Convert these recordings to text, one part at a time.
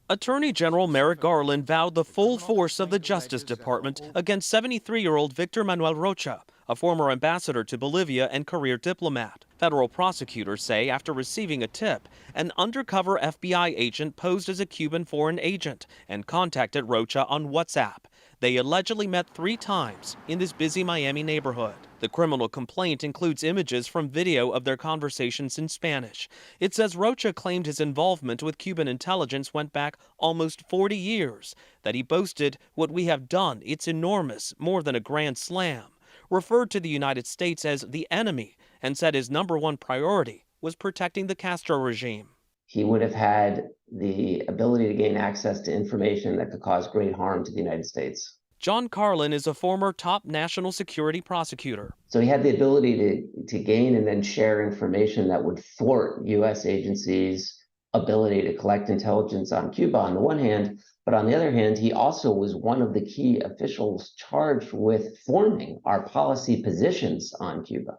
Attorney General Merrick Garland vowed the full force of the Justice Department against 73-year-old Victor Manuel Rocha, a former ambassador to Bolivia and career diplomat. Federal prosecutors say after receiving a tip, an undercover FBI agent posed as a Cuban foreign agent and contacted Rocha on WhatsApp. They allegedly met 3 times in this busy Miami neighborhood. The criminal complaint includes images from video of their conversations in Spanish. It says Rocha claimed his involvement with Cuban intelligence went back almost 40 years, that he boasted, "What we have done, it's enormous, more than a grand slam," referred to the United States as the enemy, and said his #1 priority was protecting the Castro regime. He would have had the ability to gain access to information that could cause great harm to the United States. John Carlin is a former top national security prosecutor. So he had the ability to gain and then share information that would thwart U.S. agencies' ability to collect intelligence on Cuba on the one hand, but on the other hand, he also was one of the key officials charged with forming our policy positions on Cuba.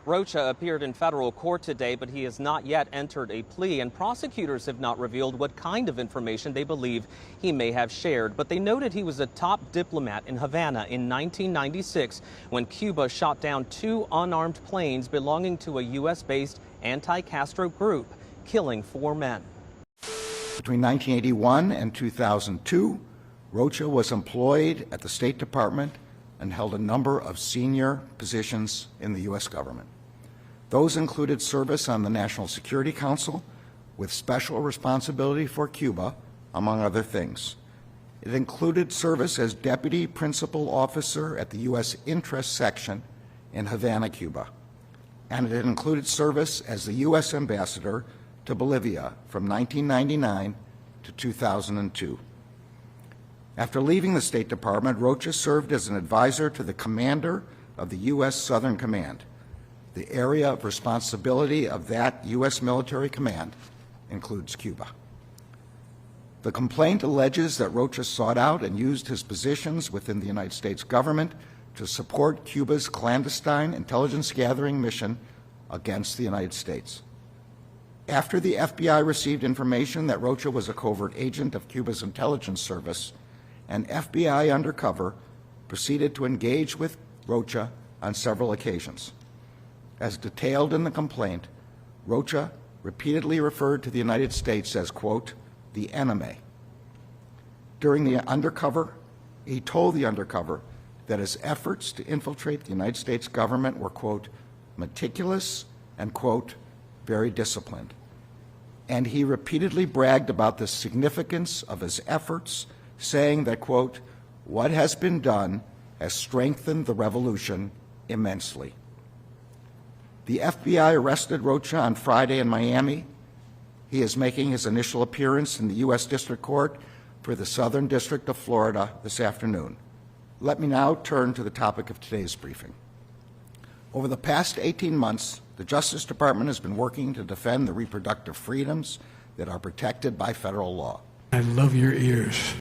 Rocha appeared in federal court today, but he has not yet entered a plea, and prosecutors have not revealed what kind of information they believe he may have shared. But they noted he was a top diplomat in Havana in 1996 when Cuba shot down 2 unarmed planes belonging to a U.S.-based anti-Castro group, killing 4 men. Between 1981 and 2002, Rocha was employed at the State Department and held a number of senior positions in the U.S. government. Those included service on the National Security Council with special responsibility for Cuba, among other things. It included service as Deputy Principal Officer at the U.S. Interest Section in Havana, Cuba. And it included service as the U.S. Ambassador to Bolivia from 1999 to 2002. After leaving the State Department, Rocha served as an advisor to the commander of the U.S. Southern Command. The area of responsibility of that U.S. military command includes Cuba. The complaint alleges that Rocha sought out and used his positions within the United States government to support Cuba's clandestine intelligence gathering mission against the United States. After the FBI received information that Rocha was a covert agent of Cuba's intelligence service, an FBI undercover proceeded to engage with Rocha on several occasions. As detailed in the complaint, Rocha repeatedly referred to the United States as, quote, the enemy. During the undercover, he told the undercover that his efforts to infiltrate the United States government were, quote, meticulous and, quote, very disciplined. And he repeatedly bragged about the significance of his efforts, saying that, quote, what has been done has strengthened the revolution immensely. The FBI arrested Rocha on Friday in Miami. He is making his initial appearance in the U.S. District Court for the Southern District of Florida this afternoon. Let me now turn to the topic of today's briefing. Over the past 18 months, the Justice Department has been working to defend the reproductive freedoms that are protected by federal law. I love your ears.